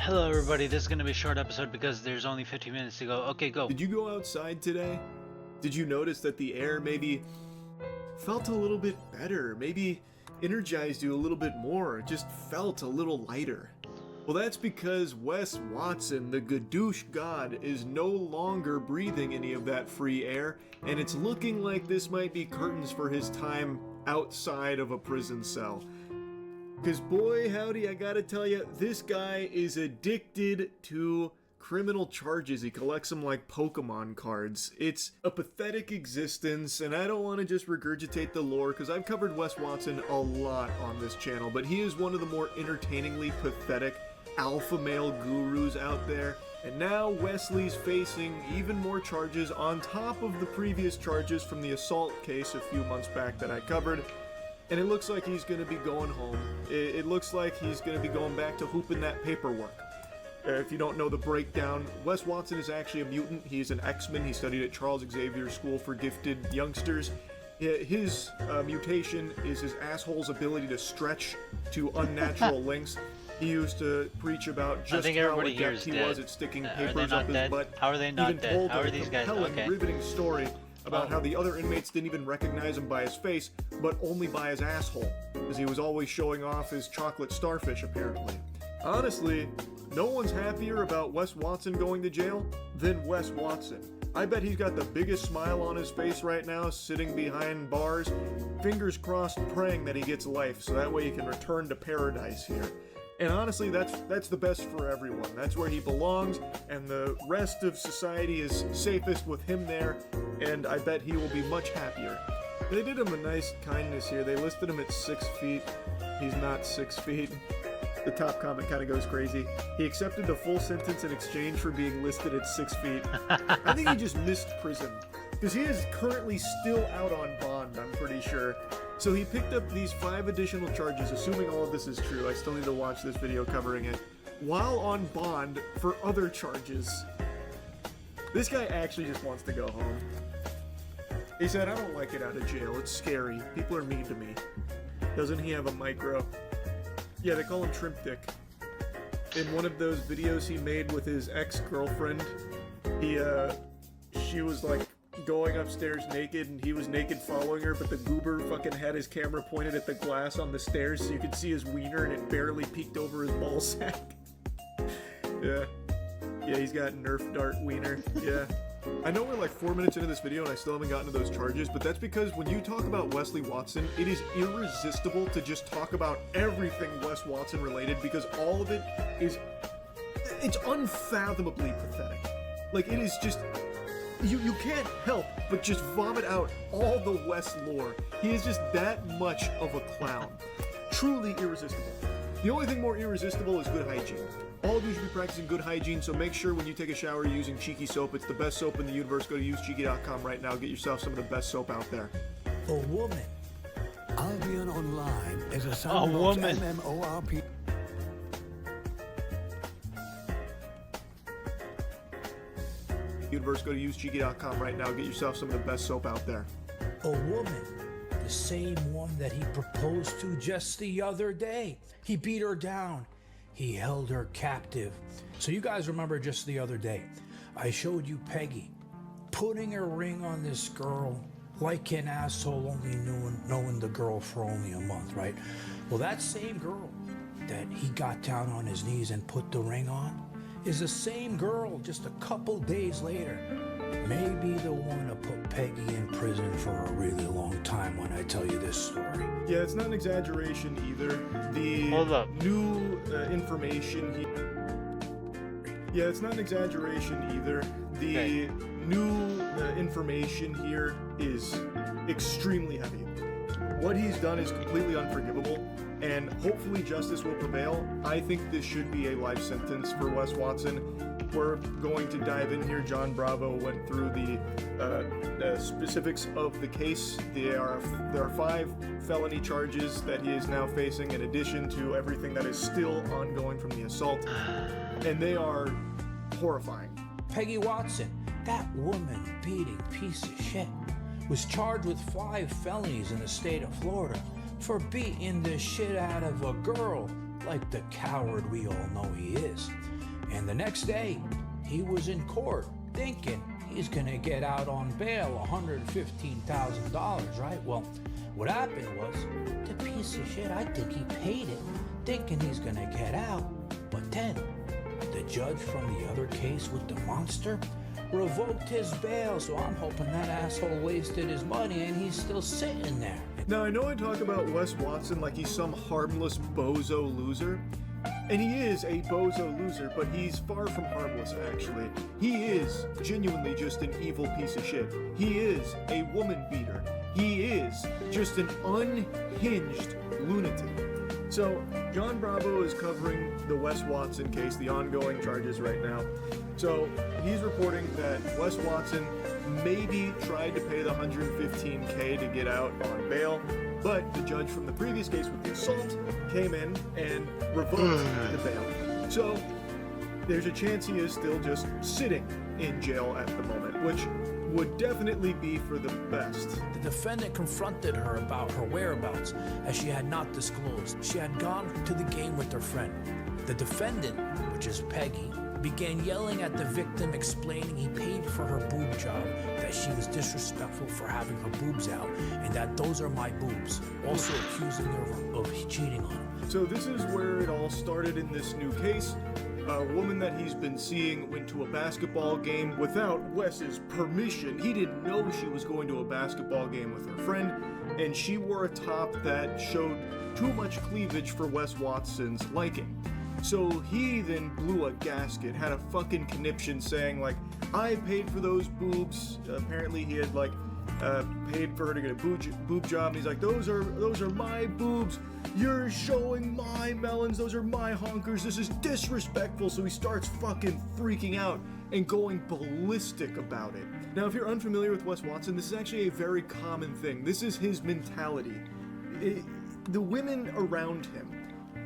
Hello everybody, this is going to be a short episode because there's only 15 minutes to go. Okay, go. Did you go outside today? Did you notice that the air maybe felt a little bit better? Maybe energized you a little bit more? It just felt a little lighter. Well, that's because Wes Watson, the Gadoosh God, is no longer breathing any of that free air, and it's looking like this might be curtains for his time outside of a prison cell. Because boy howdy, I gotta tell you, this guy is addicted to criminal charges. He collects them like Pokemon cards. It's a pathetic existence, and I don't want to just regurgitate the lore because I've covered Wes Watson a lot on this channel, but he is one of the more entertainingly pathetic alpha male gurus out there. And now Wesley's facing even more charges on top of the previous charges from the assault case a few months back that I covered. And it looks like he's going to be going home. It looks like he's going to be going back to hooping that paperwork. If you don't know the breakdown, Wes Watson is actually a mutant. He's an X-Men. He studied at Charles Xavier School for Gifted Youngsters. His mutation is his asshole's ability to stretch to unnatural lengths. He used to preach about just how adept he was at sticking papers up his butt. How are they not dead? How are these guys? Okay. Riveting story about how the other inmates didn't even recognize him by his face, but only by his asshole, because he was always showing off his chocolate starfish, apparently. Honestly, no one's happier about Wes Watson going to jail than Wes Watson. I bet he's got the biggest smile on his face right now, sitting behind bars, fingers crossed, praying that he gets life, so that way he can return to paradise here. And honestly, that's the best for everyone. That's where he belongs, and the rest of society is safest with him there, and I bet he will be much happier. They did him a nice kindness here. They listed him at 6 feet. He's not 6 feet. The top comment kind of goes crazy. He accepted the full sentence in exchange for being listed at 6 feet. I think he just missed prison, because he is currently still out on bond, I'm pretty sure. So he picked up these 5 additional charges, assuming all of this is true. I still need to watch this video covering it, while on bond for other charges. This guy actually just wants to go home. He said, I don't like it out of jail. It's scary. People are mean to me. Doesn't he have a micro? Yeah, they call him Shrimp Dick. In one of those videos he made with his ex-girlfriend, she was like going upstairs naked, and he was naked following her, but the goober fucking had his camera pointed at the glass on the stairs so you could see his wiener, and it barely peeked over his ball sack. Yeah, he's got Nerf dart wiener. Yeah. I know we're like 4 minutes into this video and I still haven't gotten to those charges, but that's because when you talk about Wesley Watson, it is irresistible to just talk about everything Wes Watson related, because all of it it's unfathomably pathetic. Like, it is just, you can't help but just vomit out all the Wes lore. He is just that much of a clown. Truly irresistible. The only thing more irresistible is good hygiene. All of you should be practicing good hygiene, so make sure when you take a shower you're using Cheeky soap. It's the best soap in the universe. Go to usecheeky.com right now. Get yourself some of the best soap out there. A woman. Albion Online is a sandbox MMORPG. Universe, go to usecheeky.com right now. Get yourself some of the best soap out there. A woman. The same one that he proposed to just the other day. He beat her down. He held her captive. So you guys remember just the other day, I showed you Peggy putting a ring on this girl like an asshole, only knowing the girl for only a month, right? Well, that same girl that he got down on his knees and put the ring on is the same girl just a couple days later. Maybe the one to put Peggy in prison for a really long time when I tell you this story. Yeah, it's not an exaggeration either. The new information here. Yeah, it's not an exaggeration either. The new information here is extremely heavy. What he's done is completely unforgivable, and hopefully justice will prevail. I think this should be a life sentence for Wes Watson. We're going to dive in here. John Bravo went through the specifics of the case. There are 5 felony charges that he is now facing, in addition to everything that is still ongoing from the assault, and they are horrifying. Peggy Watson, that woman beating piece of shit, was charged with 5 felonies in the state of Florida for beating the shit out of a girl like the coward we all know he is. And the next day, he was in court thinking he's gonna get out on bail $115,000, right? Well, what happened was, the piece of shit, I think he paid it, thinking he's gonna get out. But then, the judge from the other case with the monster revoked his bail, so I'm hoping that asshole wasted his money and he's still sitting there. Now, I know I talk about Wes Watson like he's some harmless bozo loser, and he is a bozo loser, but he's far from harmless, actually. He is genuinely just an evil piece of shit. He is a woman beater. He is just an unhinged lunatic. So, John Bravo is covering the Wes Watson case, the ongoing charges right now. So, he's reporting that Wes Watson maybe tried to pay the $115K to get out on bail, but the judge from the previous case with the assault came in and revoked the bail. So, there's a chance he is still just sitting in jail at the moment, which would definitely be for the best. The defendant confronted her about her whereabouts, as she had not disclosed. She had gone to the game with her friend. The defendant, which is Peggy, began yelling at the victim, explaining he paid for her boob job, that she was disrespectful for having her boobs out, and that those are my boobs, also accusing her of cheating on him. So this is where it all started in this new case. A woman that he's been seeing went to a basketball game without Wes's permission. He didn't know she was going to a basketball game with her friend, and she wore a top that showed too much cleavage for Wes Watson's liking. So he then blew a gasket, had a fucking conniption saying, like, I paid for those boobs. Apparently he had, like, paid for her to get a boob job, and he's like, those are my boobs. You're showing my melons. Those are my honkers. This is disrespectful. So he starts fucking freaking out and going ballistic about it. Now, if you're unfamiliar with Wes Watson, this is actually a very common thing. This is his mentality. The women around him,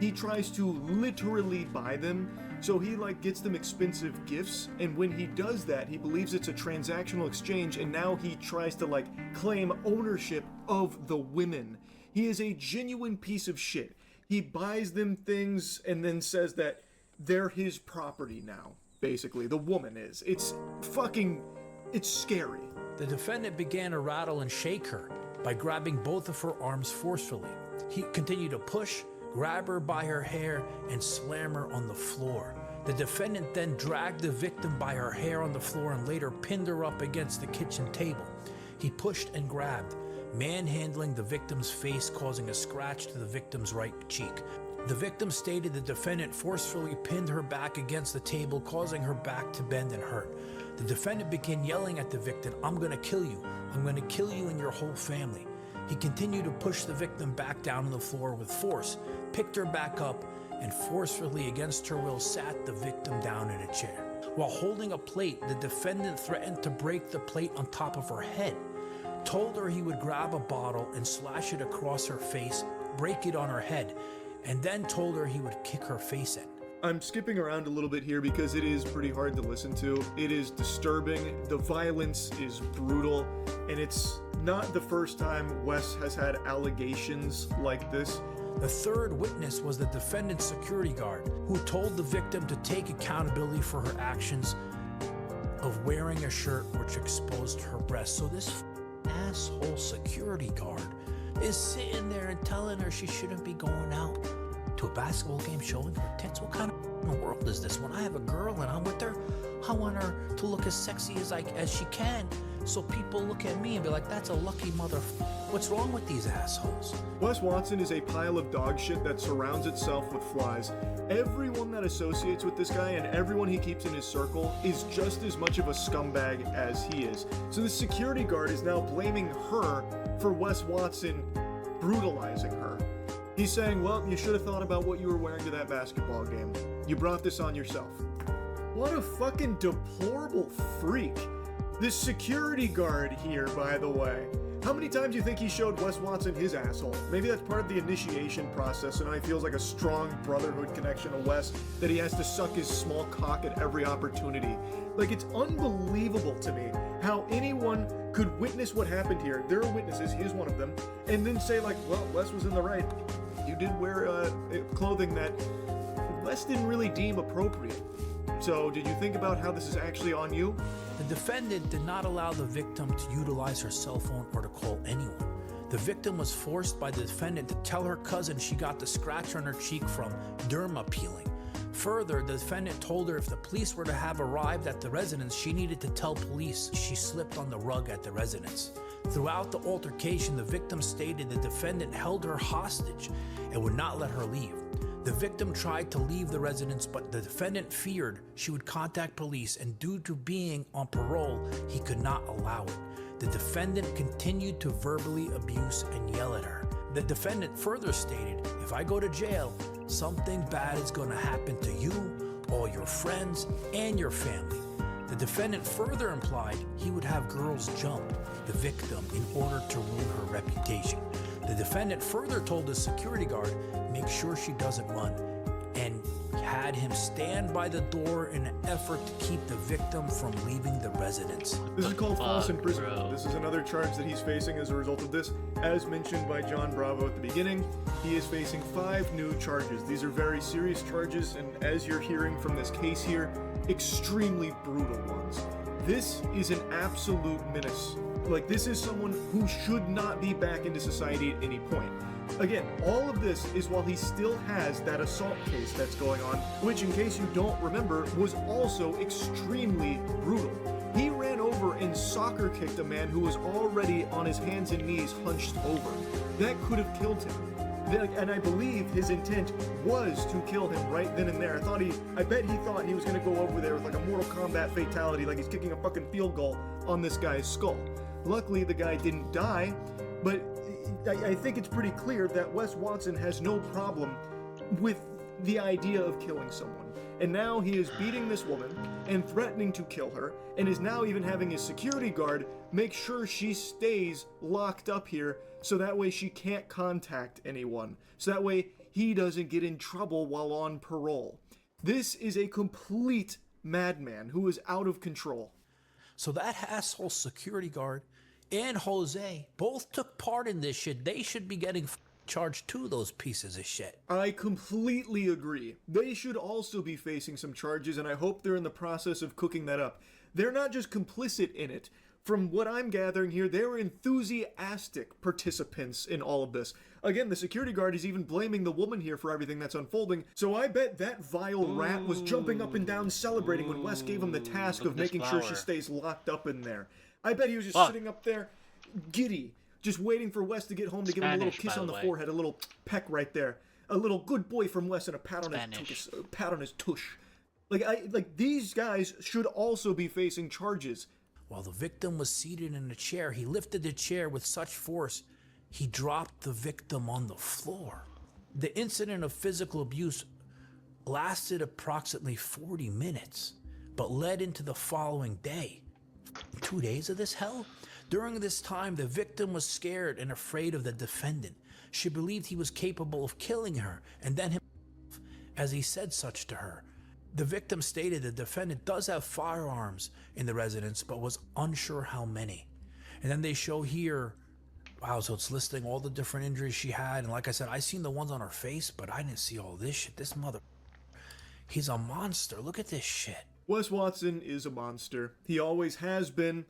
he tries to literally buy them. So he gets them expensive gifts, and when he does that, he believes it's a transactional exchange, and now he tries to claim ownership of the women. He is a genuine piece of shit. He buys them things and then says that they're his property now, basically. The woman is. It's scary. The defendant began to rattle and shake her by grabbing both of her arms forcefully. He continued to push, grab her by her hair, and slam her on the floor. The defendant then dragged the victim by her hair on the floor and later pinned her up against the kitchen table. He pushed and grabbed, manhandling the victim's face, causing a scratch to the victim's right cheek. The victim stated the defendant forcefully pinned her back against the table, causing her back to bend and hurt. The defendant began yelling at the victim, I'm gonna kill you. I'm gonna kill you and your whole family. He continued to push the victim back down on the floor with force, picked her back up, and forcefully against her will sat the victim down in a chair. While holding a plate, the defendant threatened to break the plate on top of her head, told her he would grab a bottle and slash it across her face, break it on her head, and then told her he would kick her face in. I'm skipping around a little bit here because it is pretty hard to listen to. It is disturbing, the violence is brutal, and it's not the first time Wes has had allegations like this. The third witness was the defendant's security guard, who told the victim to take accountability for her actions of wearing a shirt which exposed her breasts. So this asshole security guard is sitting there and telling her she shouldn't be going out to a basketball game showing her tits. What kind of world is this? When I have a girl and I'm with her, I want her to look as sexy as she can, so people look at me and be like, that's a lucky mother. What's wrong with these assholes? Wes Watson is a pile of dog shit that surrounds itself with flies. Everyone that associates with this guy and everyone he keeps in his circle is just as much of a scumbag as he is. So the security guard is now blaming her for Wes Watson brutalizing her. He's saying, well, you should have thought about what you were wearing to that basketball game. You brought this on yourself. What a fucking deplorable freak. This security guard here, by the way. How many times do you think he showed Wes Watson his asshole? Maybe that's part of the initiation process, and now he feels like a strong brotherhood connection to Wes, that he has to suck his small cock at every opportunity. It's unbelievable to me how anyone could witness what happened here. There are witnesses, here's one of them, and then say well, Wes was in the right. You did wear clothing that Wes didn't really deem appropriate. So, did you think about how this is actually on you? The defendant did not allow the victim to utilize her cell phone or to call anyone. The victim was forced by the defendant to tell her cousin she got the scratch on her cheek from derma peeling. Further, the defendant told her if the police were to have arrived at the residence, she needed to tell police she slipped on the rug at the residence. Throughout the altercation, the victim stated the defendant held her hostage and would not let her leave. The victim tried to leave the residence, but the defendant feared she would contact police, and due to being on parole, he could not allow it. The defendant continued to verbally abuse and yell at her. The defendant further stated, if I go to jail, something bad is going to happen to you, all your friends, and your family. The defendant further implied he would have girls jump the victim in order to ruin her reputation. The defendant further told the security guard, make sure she doesn't run, and had him stand by the door in an effort to keep the victim from leaving the residence. This is called false imprisonment. This is another charge that he's facing as a result of this. As mentioned by John Bravo at the beginning, he is facing 5 new charges. These are very serious charges, and as you're hearing from this case here, extremely brutal ones. This is an absolute menace. Like, this is someone who should not be back into society at any point. Again, all of this is while he still has that assault case that's going on, which, in case you don't remember, was also extremely brutal. He ran over and soccer kicked a man who was already on his hands and knees hunched over. That could have killed him. And I believe his intent was to kill him right then and there. I bet he thought he was going to go over there with like a Mortal Kombat fatality, like he's kicking a fucking field goal on this guy's skull. Luckily, the guy didn't die, but I think it's pretty clear that Wes Watson has no problem with the idea of killing someone. And now he is beating this woman and threatening to kill her, and is now even having his security guard make sure she stays locked up here so that way she can't contact anyone. So that way he doesn't get in trouble while on parole. This is a complete madman who is out of control. So that asshole security guard and Jose both took part in this shit. They should be getting charged too, those pieces of shit. I completely agree. They should also be facing some charges, and I hope they're in the process of cooking that up. They're not just complicit in it. From what I'm gathering here, they were enthusiastic participants in all of this. Again, the security guard is even blaming the woman here for everything that's unfolding, so I bet that vile rat was jumping up and down celebrating when Wes gave him the task of making sure she stays locked up in there. I bet he was just sitting up there, giddy, just waiting for Wes to get home to give him a little kiss on the forehead, a little peck right there. A little good boy from Wes and a pat on his tush. Like these guys should also be facing charges. While the victim was seated in a chair, he lifted the chair with such force, he dropped the victim on the floor. The incident of physical abuse lasted approximately 40 minutes, but led into the following day. 2 days of this hell? During this time, the victim was scared and afraid of the defendant. She believed he was capable of killing her, and then himself, as he said such to her. The victim stated the defendant does have firearms in the residence, but was unsure how many. And then they show here, wow, so it's listing all the different injuries she had. And like I said, I seen the ones on her face, but I didn't see all this shit. This mother, he's a monster. Look at this shit. Wes Watson is a monster. He always has been.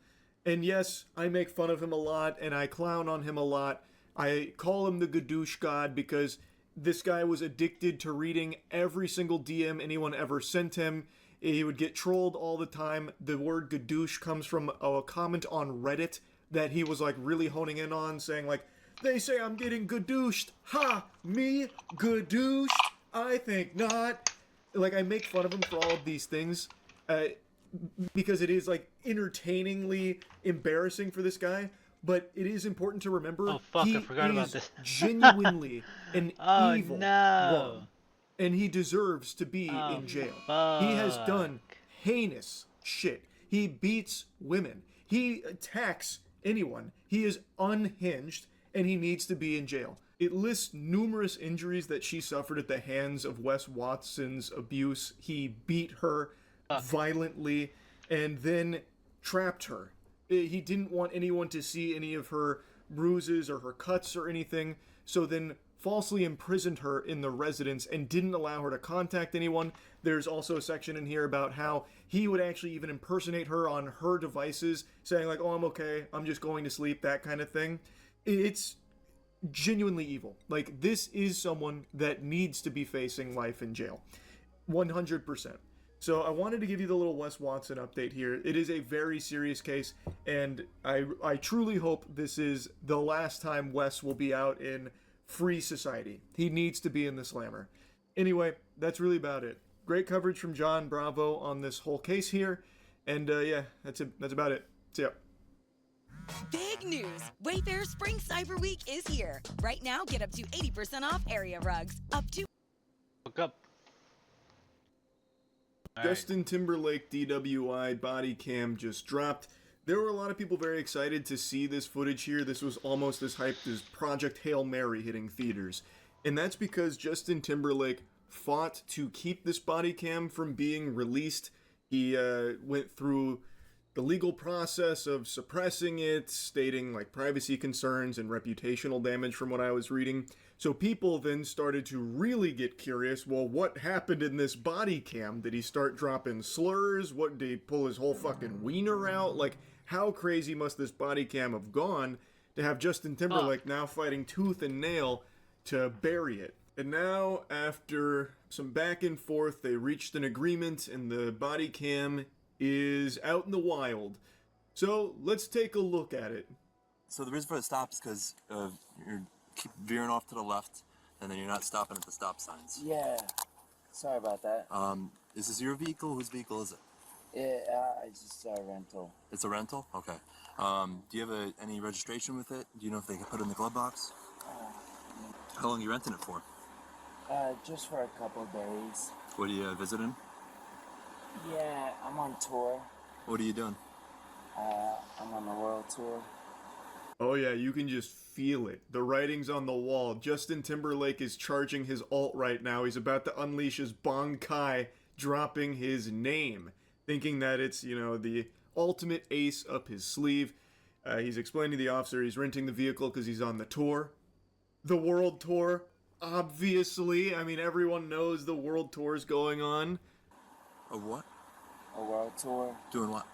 And yes, I make fun of him a lot, and I clown on him a lot. I call him the Gadoosh God because this guy was addicted to reading every single DM anyone ever sent him. He would get trolled all the time. The word Gadoosh comes from a comment on Reddit that he was like really honing in on, saying like, they say I'm getting gadooshed. Ha! Me? Gadooshed? I think not. Like, I make fun of him for all of these things. Because it is like entertainingly embarrassing for this guy, but it is important to remember I forgot about this. Genuinely an evil no. wrong, and he deserves to be in jail. He has done heinous shit. He beats women. He attacks anyone. He is unhinged, and he needs to be in jail. It lists numerous injuries that she suffered at the hands of Wes Watson's abuse. He beat her violently and then trapped her. He didn't want anyone to see any of her bruises or her cuts or anything, so then falsely imprisoned her in the residence and didn't allow her to contact anyone. There's also a section in here about how he would actually even impersonate her on her devices, saying like, oh, I'm okay, I'm just going to sleep, that kind of thing. It's genuinely evil. Like, this is someone that needs to be facing life in jail. 100%. So I wanted to give you the little Wes Watson update here. It is a very serious case, and I truly hope this is the last time Wes will be out in free society. He needs to be in the slammer. Anyway, that's really about it. Great coverage from John. Bravo on this whole case here. And yeah, that's it. That's about it. See ya. Big news! Wayfair Spring Cyber Week is here. Right now, get up to 80% off area rugs. Up to... Look up. All right. Justin Timberlake DWI body cam just dropped. There were a lot of people very excited to see this footage here. This was almost as hyped as Project Hail Mary hitting theaters. And that's because Justin Timberlake fought to keep this body cam from being released. He went through the legal process of suppressing it, stating like privacy concerns and reputational damage from what I was reading. So people then started to really get curious, well, what happened in this body cam? Did he start dropping slurs? What, did he pull his whole fucking wiener out? Like, how crazy must this body cam have gone to have Justin Timberlake now fighting tooth and nail to bury it? And now, after some back and forth, they reached an agreement and the body cam is out in the wild. So let's take a look at it. So the reason for the stop is because you keep veering off to the left, and then you're not stopping at the stop signs. Yeah, sorry about that. Is this your vehicle? Whose vehicle is it? It's just a rental. It's a rental? Okay. Do you have any registration with it? Do you know if they can put it in the glove box? How long are you renting it for? Just for a couple days. What are you visiting? Yeah, I'm on tour. What are you doing? I'm on the world tour. Oh yeah, you can just feel it. The writing's on the wall. Justin Timberlake is charging his alt right now. He's about to unleash his Bankai, dropping his name, thinking that it's, you know, the ultimate ace up his sleeve. He's explaining to the officer he's renting the vehicle because he's on the tour. The world tour, obviously. I mean, everyone knows the world tour's going on. A what? A world tour. Doing what?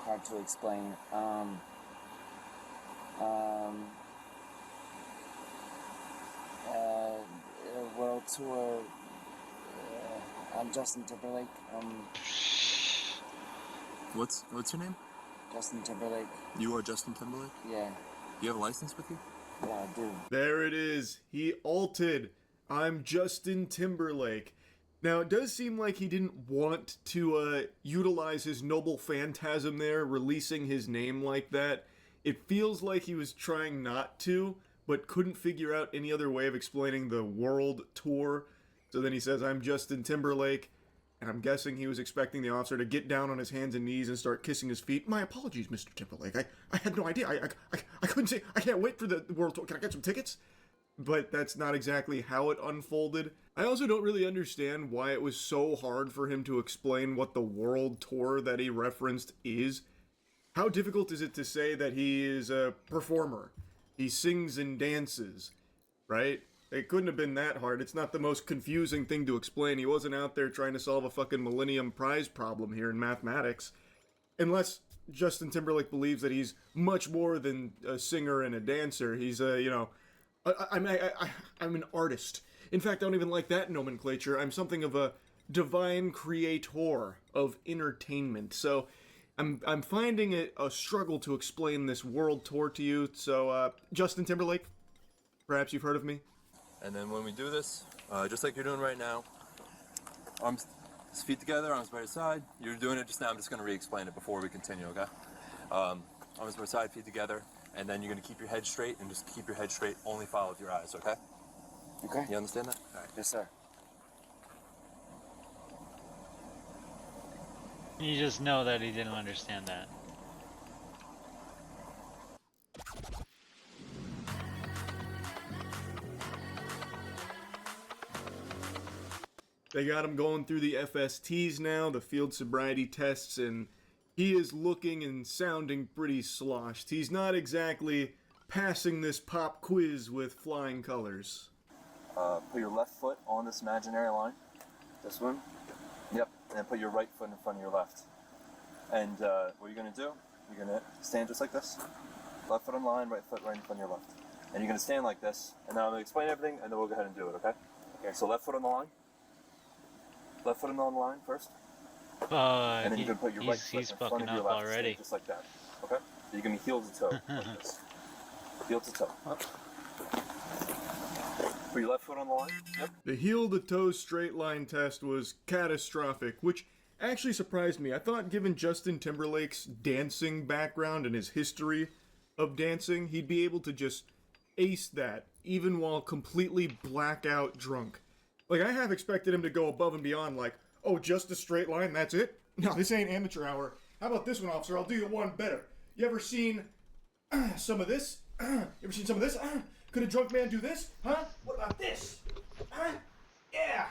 Hard to explain. A world tour. I'm Justin Timberlake. What's your name? Justin Timberlake. You are Justin Timberlake? Yeah. You have a license with you? Yeah, I do. There it is. He alted. I'm Justin Timberlake. Now, it does seem like he didn't want to utilize his noble phantasm there, releasing his name like that. It feels like he was trying not to, but couldn't figure out any other way of explaining the world tour. So then he says, I'm Justin Timberlake. And I'm guessing he was expecting the officer to get down on his hands and knees and start kissing his feet. My apologies, Mr. Timberlake. I had no idea. I couldn't say, I can't wait for the world tour. Can I get some tickets? But that's not exactly how it unfolded. I also don't really understand why it was so hard for him to explain what the world tour that he referenced is. How difficult is it to say that he is a performer? He sings and dances, right? It couldn't have been that hard. It's not the most confusing thing to explain. He wasn't out there trying to solve a fucking Millennium Prize problem here in mathematics. Unless Justin Timberlake believes that he's much more than a singer and a dancer. He's I'm an artist. In fact, I don't even like that nomenclature. I'm something of a divine creator of entertainment. So I'm finding it a struggle to explain this world tour to you. So, Justin Timberlake, perhaps you've heard of me? And then when we do this, just like you're doing right now, arms, feet together, arms by your side. You're doing it just now. I'm just going to re-explain it before we continue, okay? Arms by your side, feet together. And then you're going to keep your head straight and just keep your head straight. Only follow with your eyes, okay? Okay. You understand that? All right. Yes, sir. You just know that he didn't understand that. They got him going through the FSTs now, the field sobriety tests, and he is looking and sounding pretty sloshed. He's not exactly passing this pop quiz with flying colors. Put your left foot on this imaginary line. This one? Yep, and then put your right foot in front of your left. And what you're gonna do, you're gonna stand just like this. Left foot on the line, right foot right in front of your left. And you're gonna stand like this, and now I'm gonna explain everything, and then we'll go ahead and do it, okay? Okay. So left foot on the line. Left foot on the line first. And then you're gonna put your right foot he's in front fucking of your up left, already. just like that. Okay? So you're gonna be heel to toe, like this. Heel to toe. Put your left foot on the line. Yep. The heel to toe straight line test was catastrophic, which actually surprised me. I thought given Justin Timberlake's dancing background and his history of dancing, he'd be able to just ace that, even while completely blackout drunk. Like, I have expected him to go above and beyond, like, oh, just a straight line, that's it? No, this ain't amateur hour. How about this one, officer? I'll do you one better. You ever seen some of this? You ever seen some of this? Could a drunk man do this? Huh? What about this? Huh? Yeah!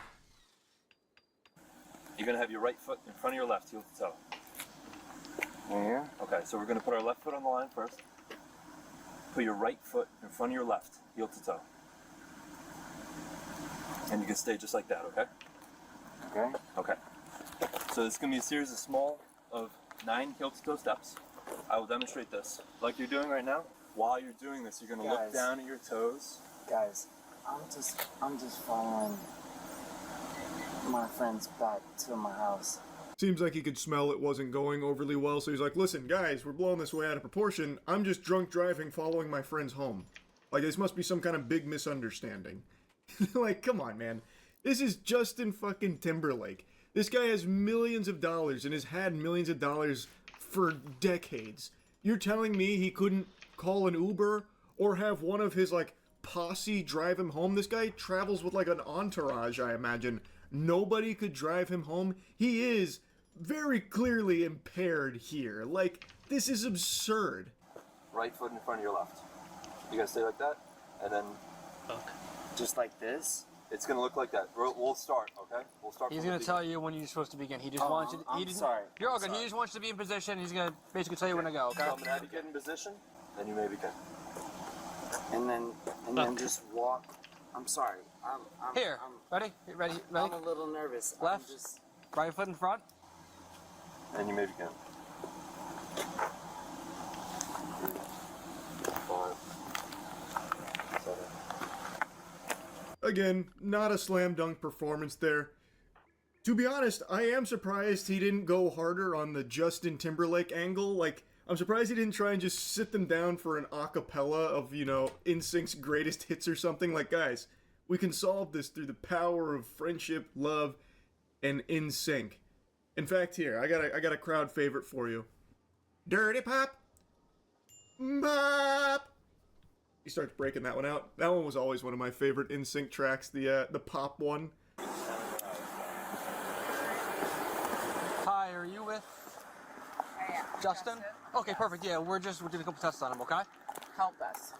You're gonna have your right foot in front of your left, heel to toe. Here? Okay, so we're gonna put our left foot on the line first. Put your right foot in front of your left, heel to toe. And you can stay just like that, okay? Okay. Okay. So this is gonna be a series of small, of 9 heel to toe steps. I will demonstrate this, like you're doing right now. While you're doing this, you're gonna look Guys. down at your toes. Guys, I'm just following my friends back to my house. Seems like he could smell it wasn't going overly well, so he's like, listen, guys, we're blowing this way out of proportion. I'm just drunk driving following my friends home. Like, this must be some kind of big misunderstanding. Like, come on, man. This is Justin fucking Timberlake. This guy has millions of dollars and has had millions of dollars for decades. You're telling me he couldn't call an Uber or have one of his, like, posse drive him home? This guy travels with, like, an entourage, I imagine. Nobody could drive him home. He is very clearly impaired here. Like, this is absurd. Right foot in front of your left. You gotta stay like that, and then Fuck. Just like this? it's gonna look like that. We'll start, okay? We'll start. He's from gonna the tell you when you're supposed to begin. He just wants you. I'm He didn't, sorry. You're all I'm good. sorry. He just wants you to be in position. He's gonna basically tell you when to go. Okay. So I'm gonna have you get in position, then you may begin. And then just walk. I'm sorry. I'm Here. Ready? Ready? I'm Ready? a little nervous. Left. I'm just Right foot in front. And you may begin. 3, 5, 7. Again, not a slam dunk performance there. To be honest, I am surprised he didn't go harder on the Justin Timberlake angle. Like, I'm surprised he didn't try and just sit them down for an a cappella of, you know, NSYNC's greatest hits or something. Like, guys, we can solve this through the power of friendship, love, and NSYNC. In fact, here, I got a crowd favorite for you. Dirty Pop! Bop! He starts breaking that one out. That one was always one of my favorite NSYNC tracks, the pop one. Hi. Are you with Justin? Okay. Perfect. Yeah. We're doing a couple tests on him. Okay. Help us.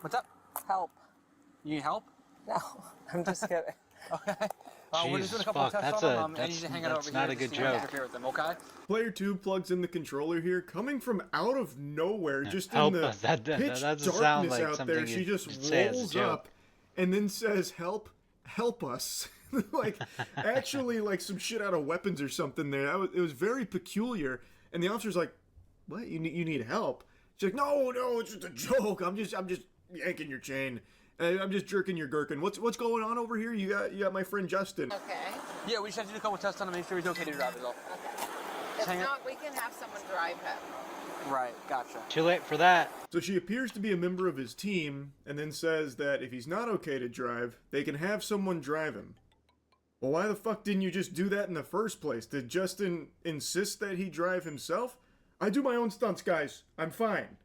What's up? Help. You need help? No, I'm just kidding. Okay. We're just doing a couple Jesus, of tests fuck, on him, and you need to hang out that's over not here a good just to joke. interfere with him. Okay. Player 2 plugs in the controller here, coming from out of nowhere, just Help in the us. That pitch doesn't sound darkness like out something there. She you'd just say as a rolls joke. up and then says, help us. Like, actually, like some shit out of Weapons or something there. It was very peculiar. And the officer's like, what? You need help? She's like, no, it's just a joke. I'm just yanking your chain. I'm just jerking your gherkin. What's going on over here? You got my friend Justin. Okay. Yeah. We just have to do a couple tests on him, make sure he's okay to drive. Is all. Okay. If Hang it. not, we can have someone drive him. Right. Gotcha. Too late for that. So she appears to be a member of his team, and then says that if he's not okay to drive, they can have someone drive him. Well, why the fuck didn't you just do that in the first place? Did Justin insist that he drive himself? I do my own stunts, guys. I'm fine.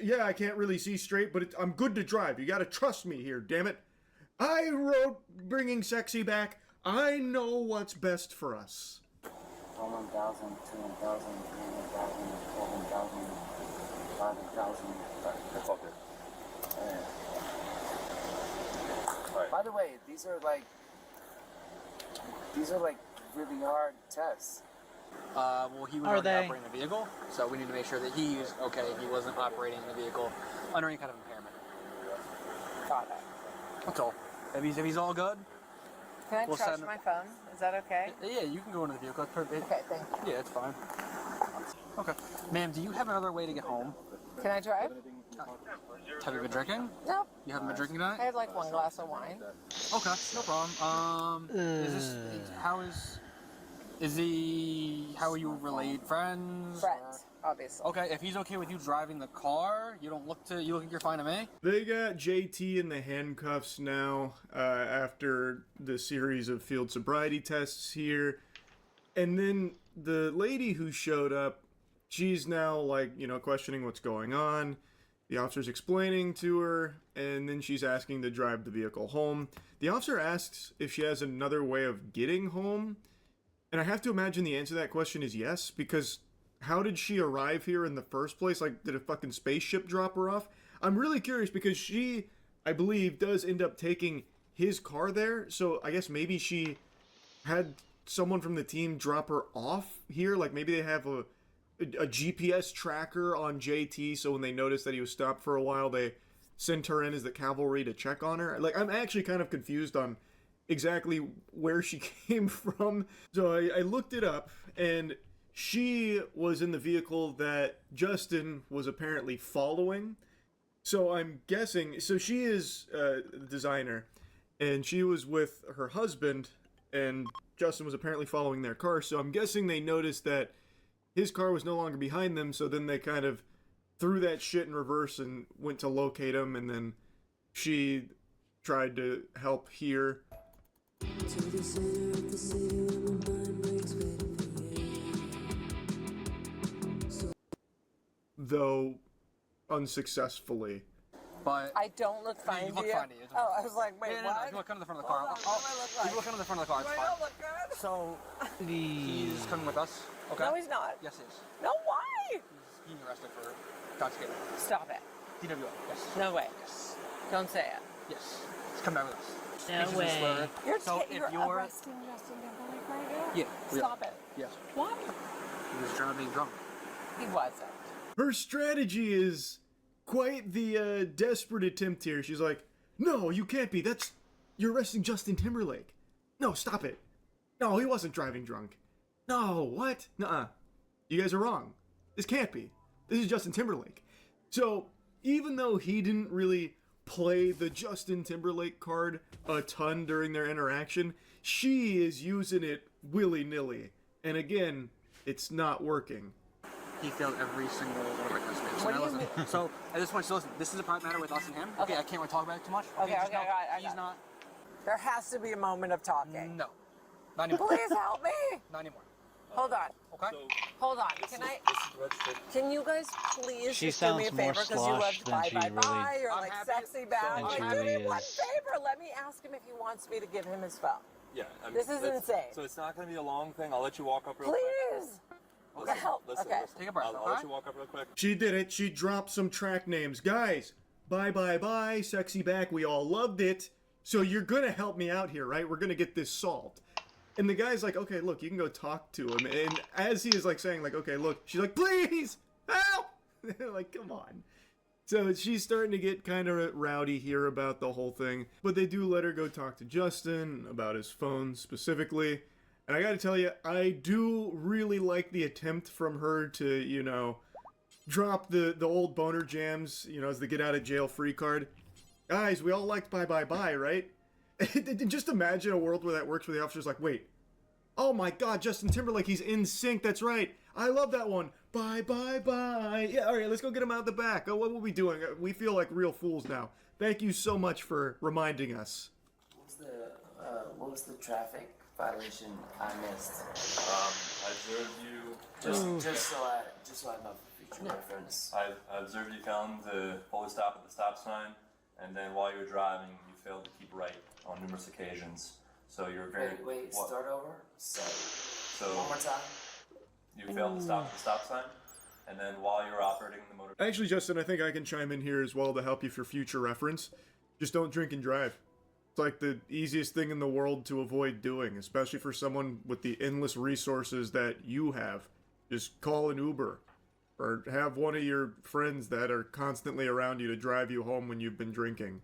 Yeah, I can't really see straight, but I'm good to drive. You gotta trust me here, damn it. I wrote Bringing Sexy Back. I know what's best for us. 1,000, 2,000, 3,000, 4,000, 5,000. That's all good. Alright. By the way, these are like really hard tests. Well, he was Are already they? operating the vehicle, so we need to make sure that he's okay. He wasn't operating the vehicle under any kind of impairment. Got it. That's all. If he's all good, Can I We'll charge send- my phone? Is that okay? yeah, you can go into the vehicle. That's perfect. Okay, thank you. Yeah, it's fine. Okay. Ma'am, do you have another way to get home? Can I drive? Have you been drinking? No. You haven't been drinking I tonight? had like 1 glass of wine. Okay, no problem. How are you related? Friends? Friends, obviously. Okay, if he's okay with you driving the car, you look like you're fine to me? They got JT in the handcuffs now after the series of field sobriety tests here. And then the lady who showed up, she's now like, questioning what's going on. The officer's explaining to her, and then she's asking to drive the vehicle home. The officer asks if she has another way of getting home. And I have to imagine the answer to that question is yes, because how did she arrive here in the first place? Like, did a fucking spaceship drop her off? I'm really curious because she, I believe, does end up taking his car there. So I guess maybe she had someone from the team drop her off here. Like maybe they have a GPS tracker on JT, so when they notice that he was stopped for a while, they sent her in as the cavalry to check on her. Like, I'm actually kind of confused on exactly where she came from. So I looked it up, and she was in the vehicle that Justin was apparently following. So I'm guessing, so she is a designer, and she was with her husband, and Justin was apparently following their car. So I'm guessing they noticed that his car was no longer behind them, so then they kind of threw that shit in reverse and went to locate him, and then she tried to help here. Though unsuccessfully. But I don't look fine you to look you. fine to you. Oh, I was like, wait, no, what? you look under the front of the car. What do I look like? You look under the front of the car. Do It's I fine. not look good? So he's coming with us. Okay. No, he's not. Yes, he is. No, why? He's being arrested for intoxicated. Stop it. DWI. Yes. No way. Yes. Don't say it. Yes. He's coming back with us. No He's way. slurred. So if you're you're arresting Justin Timberlake right now? yeah, we are. Stop it. Yes. Why? He was drunk, being drunk. He wasn't. Her strategy is quite the desperate attempt here. She's like, no, you can't be. You're arresting Justin Timberlake. No, stop it. No, he wasn't driving drunk. No, what? Nuh-uh. You guys are wrong. This can't be. This is Justin Timberlake. So, even though he didn't really play the Justin Timberlake card a ton during their interaction, she is using it willy-nilly. And again, it's not working. He failed every single one of our tests. So, What now do you listen. So at this point, so listen. This is a private matter with us and him. Okay, I can't really talk about it too much. Okay, just okay, know I got He's it. not. There has to be a moment of talking. No. Not anymore. Please help me. Not anymore. Hold on. Okay. Hold on. Can you guys please She just do me a sounds more favor because you sloshed loved than Bye she Bye really- Bye or I'm like happy. Sexy Back? Than Like, she do me really one is. favor. Let me ask him if he wants me to give him his phone. Yeah. I mean, This is that's- insane. So it's not going to be a long thing. I'll let you walk up real quick. Please. Help. Okay. Take a breath, I'll okay? let you walk up real quick. She did it. She dropped some track names. Guys, bye, bye, bye, Sexy Back. We all loved it. So you're going to help me out here, right? We're going to get this solved. And the guy's like, okay, look, you can go talk to him. And as he is like saying like, okay, look, she's like, please, help! Like, come on. So she's starting to get kind of rowdy here about the whole thing. But they do let her go talk to Justin about his phone specifically. And I gotta tell you, I do really like the attempt from her to, drop the old boner jams, as the get out of jail free card. Guys, we all liked Bye Bye Bye, right? And just imagine a world where that works, where the officer's like, wait, oh my god, Justin Timberlake, he's in sync, that's right. I love that one. Bye, bye, bye. Yeah, all right, let's go get him out the back. Oh, what were we doing? We feel like real fools now. Thank you so much for reminding us. What was the traffic violation I missed? I observed you. Just so I know for future reference. I observed you failing to fully stop at the stop sign, and then while you were driving, you failed to keep right on numerous occasions. So you're very. Wait, start over? So, So one more time? you failed to stop at the stop sign, and then while you were operating the motor. Actually, Justin, I think I can chime in here as well to help you for future reference. Just don't drink and drive. That's like the easiest thing in the world to avoid doing, especially for someone with the endless resources that you have. Just call an Uber or have one of your friends that are constantly around you to drive you home when you've been drinking.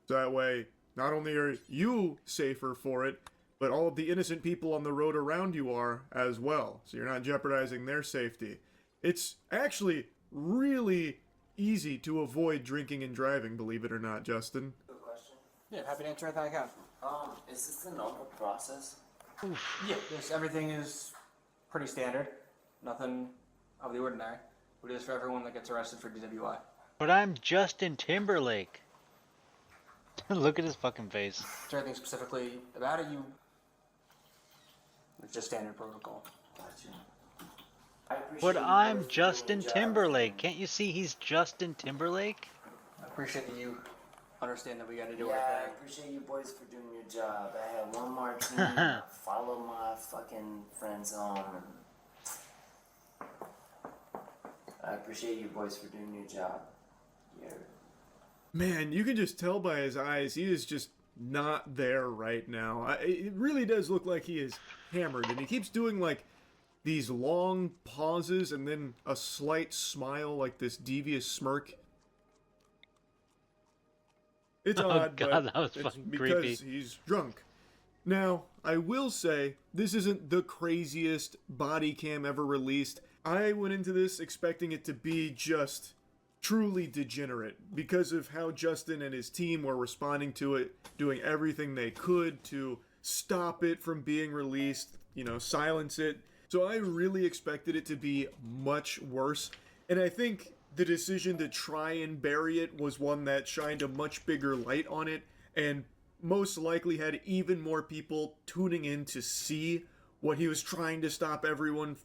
So that way, not only are you safer for it, but all of the innocent people on the road around you are as well. So you're not jeopardizing their safety. It's actually really easy to avoid drinking and driving, believe it or not, Justin. Good question. Yeah, happy to answer anything I can. Is this the normal process? Yeah, everything is pretty standard. Nothing of the ordinary. We do this for everyone that gets arrested for DWI. But I'm Justin Timberlake. Look at his fucking face. Is there anything specifically about it? It's just standard protocol. Gotcha. I appreciate But you I'm boys for Justin doing your job. Timberlake. Can't you see he's Justin Timberlake? I appreciate that you understand that we got to do Yeah, our I thing. appreciate you boys for doing your job. I had one martini, follow my fucking friends home, and I appreciate you boys for doing your job. Yeah. Man, you can just tell by his eyes, he is just not there right now. It really does look like he is hammered, and he keeps doing like these long pauses and then a slight smile, like this devious smirk. It's odd, God, but that was it's fucking because creepy. he's drunk. Now, I will say, this isn't the craziest body cam ever released. I went into this expecting it to be just truly degenerate because of how Justin and his team were responding to it, doing everything they could to stop it from being released, silence it. So I really expected it to be much worse. And I think the decision to try and bury it was one that shined a much bigger light on it and most likely had even more people tuning in to see what he was trying to stop everyone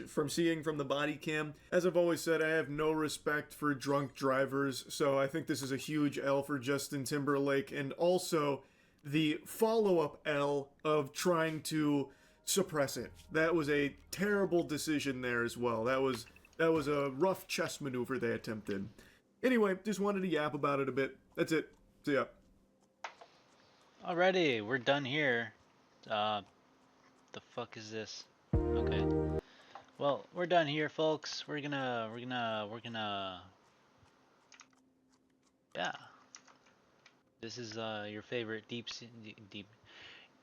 from seeing from the body cam. As I've always said, I have no respect for drunk drivers, so I think this is a huge L for Justin Timberlake, and also the follow-up L of trying to suppress it. That was a terrible decision there as well. That was a rough chess maneuver they attempted. Anyway, just wanted to yap about it a bit. That's it. See ya. Alrighty, we're done here. The fuck is this? Okay. Well, we're done here, folks. We're gonna. Yeah. This is your favorite deep.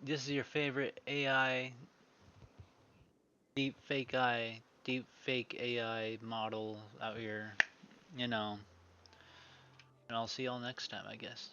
This is your favorite AI, deep fake AI model out here. And I'll see y'all next time, I guess.